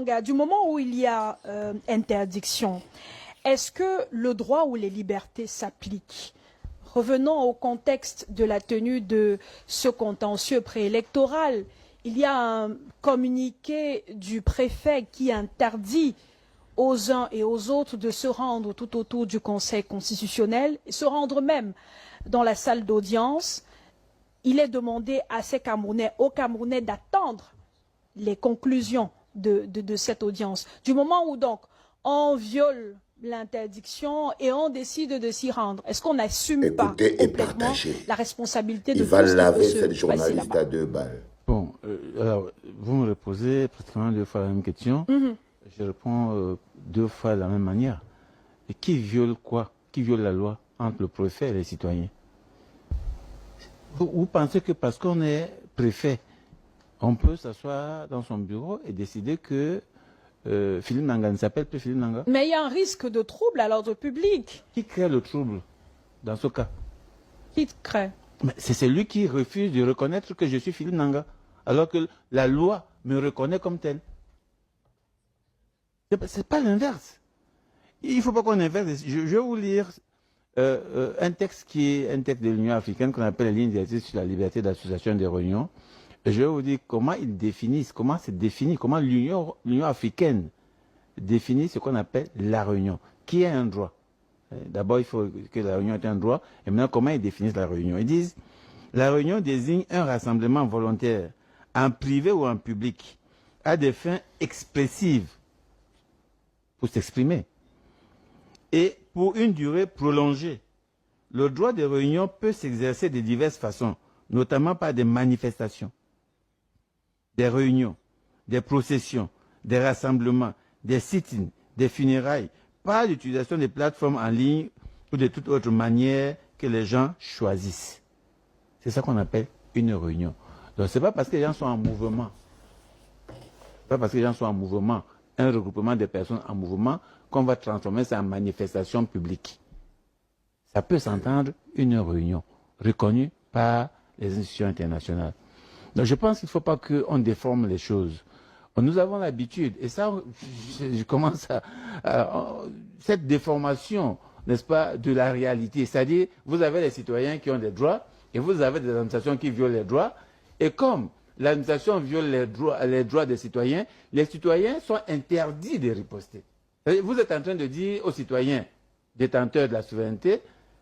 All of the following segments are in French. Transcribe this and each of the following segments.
Manga, du moment où il y a interdiction, est-ce que le droit ou les libertés s'appliquent? Revenons au contexte de la tenue de ce contentieux préélectoral. Il y a un communiqué du préfet qui interdit aux uns et aux autres de se rendre tout autour du Conseil constitutionnel, et se rendre même dans la salle d'audience. Il est demandé à ces Camerounais, aux Camerounais, d'attendre les conclusions de cette audience. Du moment où donc on viole l'interdiction et on décide de s'y rendre, est-ce qu'on n'assume pas complètement la responsabilité de Il va laver ce cette journaliste à 2 balles. Bon, alors, vous me reposez pratiquement 2 fois la même question. Je réponds 2 fois de la même manière. Et qui viole quoi? Qui viole la loi entre le préfet et les citoyens? Vous pensez que parce qu'on est préfet, on peut s'asseoir dans son bureau et décider que Philippe Nanga ne s'appelle plus Philippe Nanga? Mais il y a un risque de trouble à l'ordre public. Qui crée le trouble dans ce cas? Qui crée? C'est celui qui refuse de reconnaître que je suis Philippe Nanga, alors que la loi me reconnaît comme tel. C'est pas l'inverse. Il ne faut pas qu'on inverse. Je vais vous lire un texte qui est un texte de l'Union africaine qu'on appelle la ligne directrice sur la liberté d'association et de réunion. Et je vais vous dire comment ils définissent, comment c'est défini, comment l'Union africaine définit ce qu'on appelle la réunion, qui est un droit. D'abord, il faut que la réunion ait un droit. Et maintenant, comment ils définissent la réunion? Ils disent, la réunion désigne un rassemblement volontaire, en privé ou en public, à des fins expressives, pour s'exprimer, et pour une durée prolongée. Le droit de réunion peut s'exercer de diverses façons, notamment par des manifestations, des réunions, des processions, des rassemblements, des sit-ins, des funérailles, par l'utilisation des plateformes en ligne ou de toute autre manière que les gens choisissent. C'est ça qu'on appelle une réunion. Donc ce n'est pas parce que les gens sont en mouvement, pas parce que les gens sont en mouvement, un regroupement de personnes en mouvement, qu'on va transformer ça en manifestation publique. Ça peut s'entendre une réunion reconnue par les institutions internationales. Donc je pense qu'il ne faut pas qu'on déforme les choses. Nous avons l'habitude, et ça, je commence cette déformation, n'est-ce pas, de la réalité. C'est-à-dire, vous avez les citoyens qui ont des droits, et vous avez des administrations qui violent les droits, et comme l'administration viole les droits des citoyens sont interdits de riposter. Vous êtes en train de dire aux citoyens détenteurs de la souveraineté,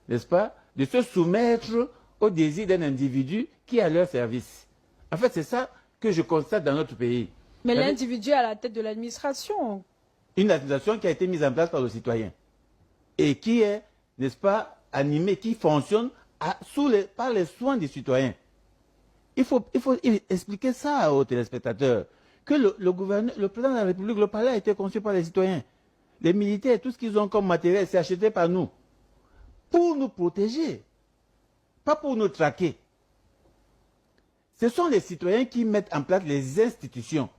n'est-ce pas, de se soumettre au désir d'un individu qui est à leur service. En fait, c'est ça que je constate dans notre pays. Mais l'individu est à la tête de l'administration. Une administration qui a été mise en place par le citoyen et qui est, n'est-ce pas, animée, qui fonctionne par les soins des citoyens. Il faut expliquer ça aux téléspectateurs, que le président de la République, le palais a été conçu par les citoyens. Les militaires, tout ce qu'ils ont comme matériel, c'est acheté par nous. Pour nous protéger, pas pour nous traquer. Ce sont les citoyens qui mettent en place les institutions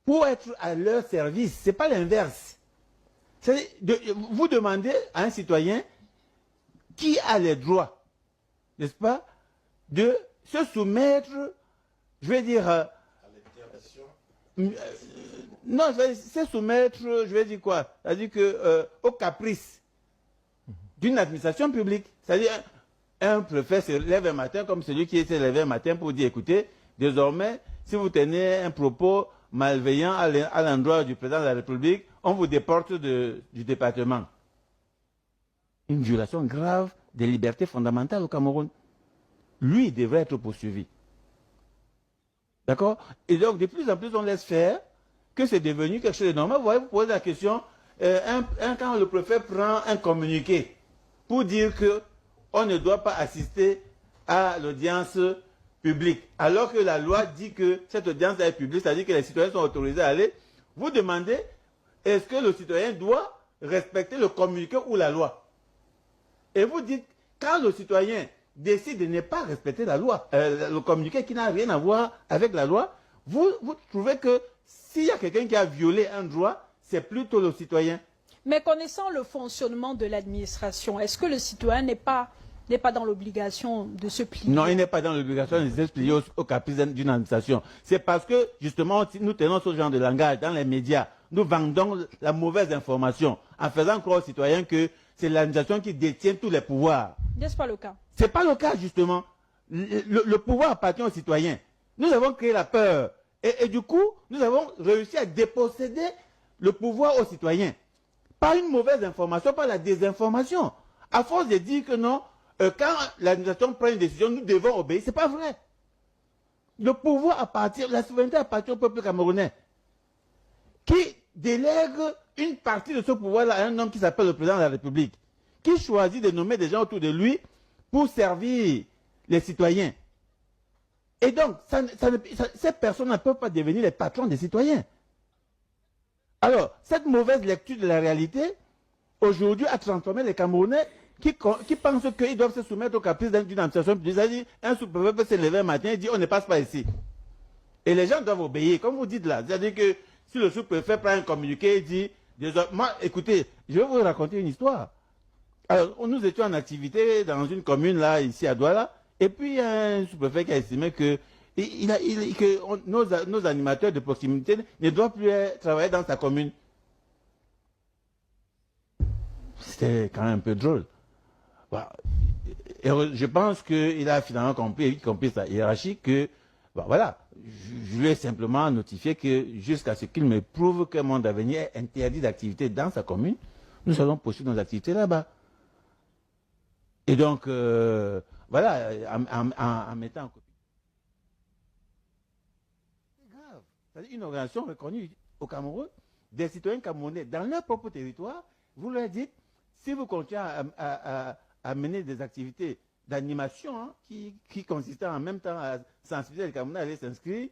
pour être à leur service. Ce n'est pas l'inverse. Vous demandez à un citoyen qui a les droits, n'est-ce pas, de se soumettre, je vais dire, non, se soumettre, je vais dire quoi? C'est-à-dire au caprice d'une administration publique. C'est-à-dire, un préfet se lève un matin comme celui qui s'est levé un matin pour dire, écoutez, désormais, si vous tenez un propos malveillant à l'endroit du président de la République, on vous déporte du département. Une violation grave des libertés fondamentales au Cameroun. Lui devrait être poursuivi. D'accord? Et donc, de plus en plus, on laisse faire que c'est devenu quelque chose de normal. Vous voyez, vous posez la question, quand le préfet prend un communiqué pour dire qu'on ne doit pas assister à l'audience publique, alors que la loi dit que cette audience est publique, c'est-à-dire que les citoyens sont autorisés à aller, vous demandez, est-ce que le citoyen doit respecter le communiqué ou la loi? Et vous dites, quand le citoyen décide de ne pas respecter la loi, le communiqué qui n'a rien à voir avec la loi, vous trouvez que s'il y a quelqu'un qui a violé un droit, c'est plutôt le citoyen. Mais connaissant le fonctionnement de l'administration, est-ce que le citoyen n'est pas n'est pas dans l'obligation de se plier. Non, il n'est pas dans l'obligation de se plier au caprice d'une administration. C'est parce que, justement, si nous tenons ce genre de langage dans les médias, nous vendons la mauvaise information en faisant croire aux citoyens que c'est l'administration qui détient tous les pouvoirs. N'est-ce pas le cas? Ce n'est pas le cas, justement. Le pouvoir appartient aux citoyens. Nous avons créé la peur. Et du coup, nous avons réussi à déposséder le pouvoir aux citoyens. Par une mauvaise information, par la désinformation. À force de dire que non, quand l'administration prend une décision, nous devons obéir. Ce n'est pas vrai. Le pouvoir appartient, la souveraineté appartient au peuple camerounais, qui délègue une partie de ce pouvoir-là à un homme qui s'appelle le président de la République, qui choisit de nommer des gens autour de lui pour servir les citoyens. Et donc, ces personnes ne peuvent pas devenir les patrons des citoyens. Alors, cette mauvaise lecture de la réalité, aujourd'hui, a transformé les Camerounais qui pensent qu'ils doivent se soumettre au caprice d'une administration publique. C'est-à-dire, un sous-préfet peut se lever un matin et dire on ne passe pas ici. Et les gens doivent obéir, comme vous dites là. C'est-à-dire que si le sous-préfet prend un communiqué et dit moi, écoutez, je vais vous raconter une histoire. Alors, nous étions en activité dans une commune là, ici à Douala, et puis il y a un sous-préfet qui a estimé que nos animateurs de proximité ne doivent plus travailler dans sa commune. C'était quand même un peu drôle. Et je pense qu'il a finalement compris sa hiérarchie que, voilà, je lui ai simplement notifié que jusqu'à ce qu'il me prouve que Monde Avenir est interdit d'activité dans sa commune, nous allons poursuivre nos activités là-bas. Et donc, voilà, en mettant en copie. C'est grave. C'est-à-dire une organisation reconnue au Cameroun, des citoyens camerounais dans leur propre territoire, vous leur dites, si vous continuez à mener des activités d'animation qui consistaient en même temps à sensibiliser les Camerounais à aller s'inscrire,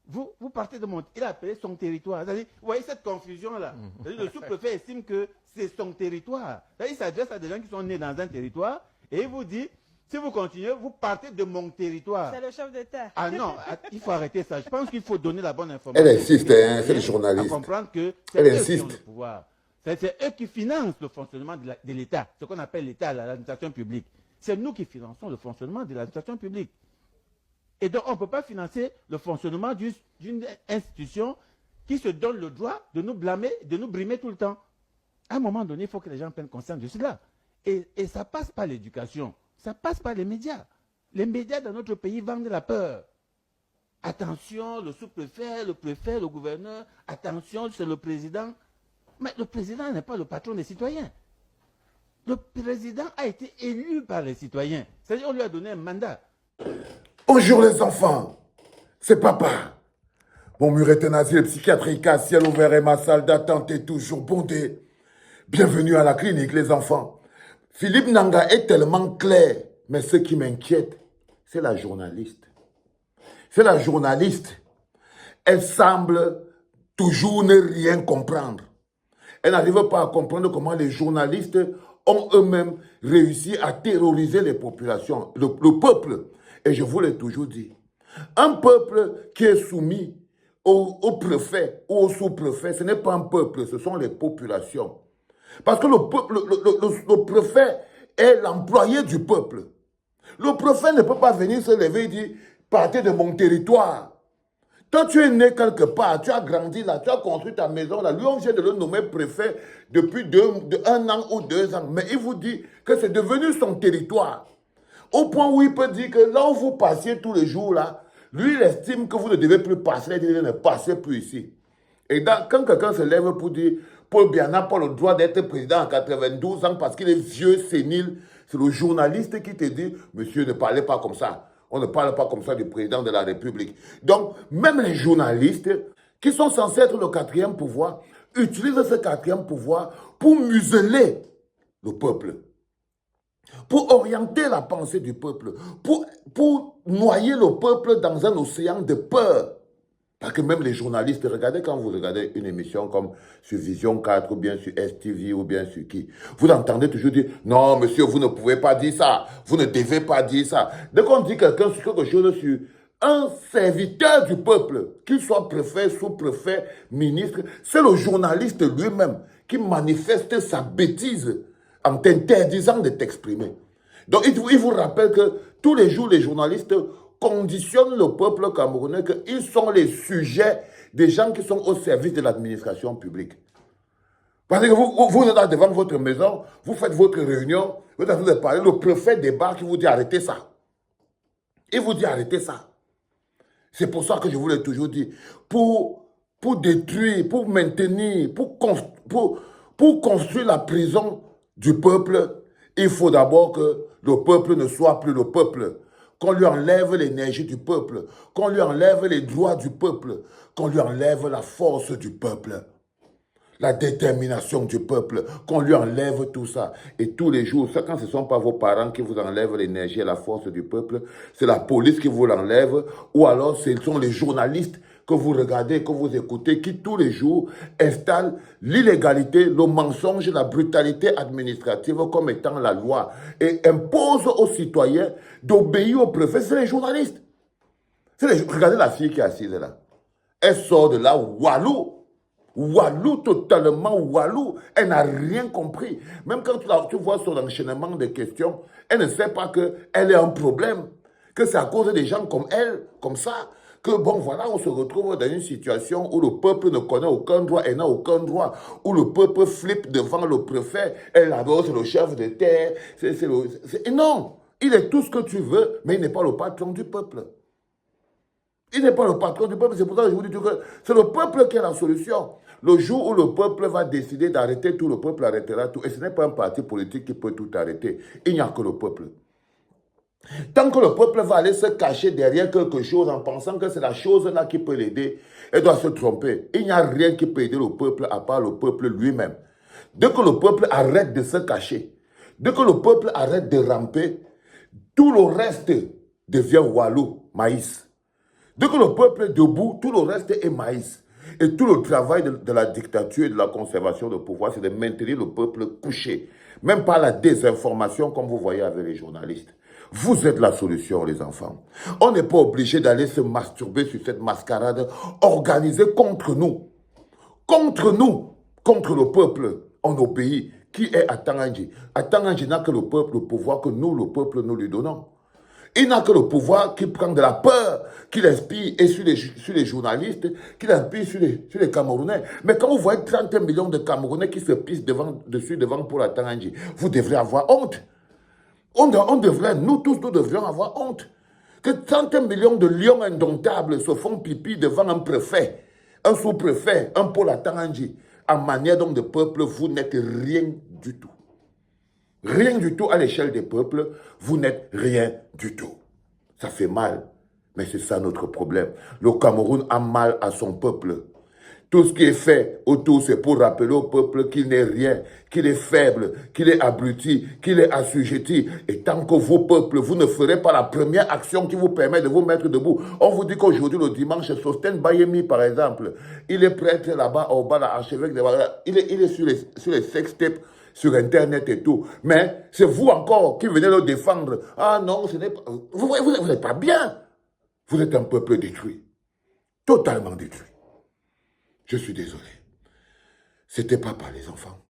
vous partez de mon... Il a appelé son territoire. Vous voyez cette confusion-là. Le sous-préfet estime que c'est son territoire. Il s'adresse à des gens qui sont nés dans un territoire et il vous dit, si vous continuez, vous partez de mon territoire. C'est le chef d'État. Ah non, il faut arrêter ça. Je pense qu'il faut donner la bonne information. Elle insiste, hein, c'est le journaliste. À comprendre que c'est eux qui ont le pouvoir. C'est eux qui financent le fonctionnement de l'État, ce qu'on appelle l'État, l'administration publique. C'est nous qui finançons le fonctionnement de l'administration publique. Et donc, on ne peut pas financer le fonctionnement d'une institution qui se donne le droit de nous blâmer, de nous brimer tout le temps. À un moment donné, il faut que les gens prennent conscience de cela. Et ça passe par l'éducation, ça passe par les médias. Les médias dans notre pays vendent la peur. Attention, le sous-préfet, le préfet, le gouverneur, attention, c'est le président. Mais le président n'est pas le patron des citoyens. Le président a été élu par les citoyens. C'est-à-dire qu'on lui a donné un mandat. Bonjour les enfants, c'est papa. Mon mur est un asile psychiatrique à ciel ouvert et ma salle d'attente est toujours bondée. Bienvenue à la clinique les enfants. Philippe Nanga est tellement clair, mais ce qui m'inquiète, c'est la journaliste. C'est la journaliste. Elle semble toujours ne rien comprendre. Elle n'arrive pas à comprendre comment les journalistes ont eux-mêmes réussi à terroriser les populations, le peuple. Et je vous l'ai toujours dit, un peuple qui est soumis au préfet ou au sous-préfet, ce n'est pas un peuple, ce sont les populations. Parce que le préfet est l'employé du peuple. Le préfet ne peut pas venir se lever et dire « partez de mon territoire ». Toi, tu es né quelque part, tu as grandi là, tu as construit ta maison là. Lui, on vient de le nommer préfet depuis un an ou 2 ans. Mais il vous dit que c'est devenu son territoire. Au point où il peut dire que là où vous passiez tous les jours là, lui, il estime que vous ne devez plus passer, il dit ne passez plus ici. Et quand quelqu'un se lève pour dire Paul Biya n'a pas le droit d'être président à 92 ans parce qu'il est vieux, sénile, c'est le journaliste qui te dit monsieur, ne parlez pas comme ça. On ne parle pas comme ça du président de la République. Donc, même les journalistes, qui sont censés être le 4e pouvoir, utilisent ce 4e pouvoir pour museler le peuple, pour orienter la pensée du peuple, pour noyer le peuple dans un océan de peur. Parce que même les journalistes, regardez quand vous regardez une émission comme sur Vision 4 ou bien sur STV ou bien sur qui, vous entendez toujours dire « Non, monsieur, vous ne pouvez pas dire ça, vous ne devez pas dire ça ». Dès qu'on dit quelque chose sur un serviteur du peuple, qu'il soit préfet, sous-préfet, ministre, c'est le journaliste lui-même qui manifeste sa bêtise en t'interdisant de t'exprimer. Donc, il vous rappelle que tous les jours, les journalistes conditionnent le peuple camerounais qu'ils sont les sujets des gens qui sont au service de l'administration publique. Parce que vous êtes là devant votre maison, vous faites votre réunion, vous êtes en train de parler, le préfet débarque, il vous dit arrêtez ça. Il vous dit arrêtez ça. C'est pour ça que je vous l'ai toujours dit. Pour détruire, pour maintenir, pour construire la prison du peuple, il faut d'abord que le peuple ne soit plus le peuple. Qu'on lui enlève l'énergie du peuple. Qu'on lui enlève les droits du peuple. Qu'on lui enlève la force du peuple. La détermination du peuple, qu'on lui enlève tout ça. Et tous les jours, ça, quand ce ne sont pas vos parents qui vous enlèvent l'énergie et la force du peuple, c'est la police qui vous l'enlève, ou alors ce sont les journalistes que vous regardez, que vous écoutez, qui tous les jours installent l'illégalité, le mensonge, la brutalité administrative comme étant la loi et imposent aux citoyens d'obéir au préfet. C'est les journalistes. Regardez la fille qui est assise là. Elle sort de là, walou. Walou, totalement walou. Elle n'a rien compris. Même quand tu vois son enchaînement de questions, elle ne sait pas qu'elle a un problème. Que c'est à cause des gens comme elle, comme ça, que bon voilà, on se retrouve dans une situation où le peuple ne connaît aucun droit et n'a aucun droit, où le peuple flippe devant le préfet, elle adore, c'est le chef de terre, non, il est tout ce que tu veux, mais il n'est pas le patron du peuple. Il n'est pas le patron du peuple, c'est pour ça que je vous dis que c'est le peuple qui a la solution. Le jour où le peuple va décider d'arrêter tout, le peuple arrêtera tout. Et ce n'est pas un parti politique qui peut tout arrêter. Il n'y a que le peuple. Tant que le peuple va aller se cacher derrière quelque chose en pensant que c'est la chose-là qui peut l'aider, elle doit se tromper. Il n'y a rien qui peut aider le peuple à part le peuple lui-même. Dès que le peuple arrête de se cacher, dès que le peuple arrête de ramper, tout le reste devient walou, maïs. Dès que le peuple est debout, tout le reste est maïs. Et tout le travail de la dictature et de la conservation de pouvoir, c'est de maintenir le peuple couché. Même par la désinformation, comme vous voyez avec les journalistes. Vous êtes la solution, les enfants. On n'est pas obligé d'aller se masturber sur cette mascarade organisée contre nous. Contre le peuple en nos pays. Qui est Atanganji? Atanganji n'a que le peuple, le pouvoir que nous, le peuple, nous lui donnons. Il n'a que le pouvoir qui prend de la peur, qui l'inspire et sur les journalistes, qui l'inspire sur les Camerounais. Mais quand vous voyez 30 millions de Camerounais qui se pissent devant pour la Tanganji, vous devrez avoir honte. Nous tous, nous devrions avoir honte. Que 30 millions de lions indomptables se font pipi devant un préfet, un sous-préfet, un Paul Tanganji. En manière donc de peuple, vous n'êtes rien du tout. Rien du tout à l'échelle des peuples, vous n'êtes rien du tout. Ça fait mal, mais c'est ça notre problème. Le Cameroun a mal à son peuple. Tout ce qui est fait autour, c'est pour rappeler au peuple qu'il n'est rien, qu'il est faible, qu'il est abruti, qu'il est assujetti. Et tant que vos peuples, vous ne ferez pas la première action qui vous permet de vous mettre debout. On vous dit qu'aujourd'hui, le dimanche, Sosten Bayemi, par exemple, il est prêtre là-bas, au bas, l'archevêque de il est sur les sextapes, sur Internet et tout. Mais c'est vous encore qui venez le défendre. Ah non, ce n'est pas... Vous n'êtes pas bien. Vous êtes un peuple détruit. Totalement détruit. Je suis désolé. C'était papa, les enfants.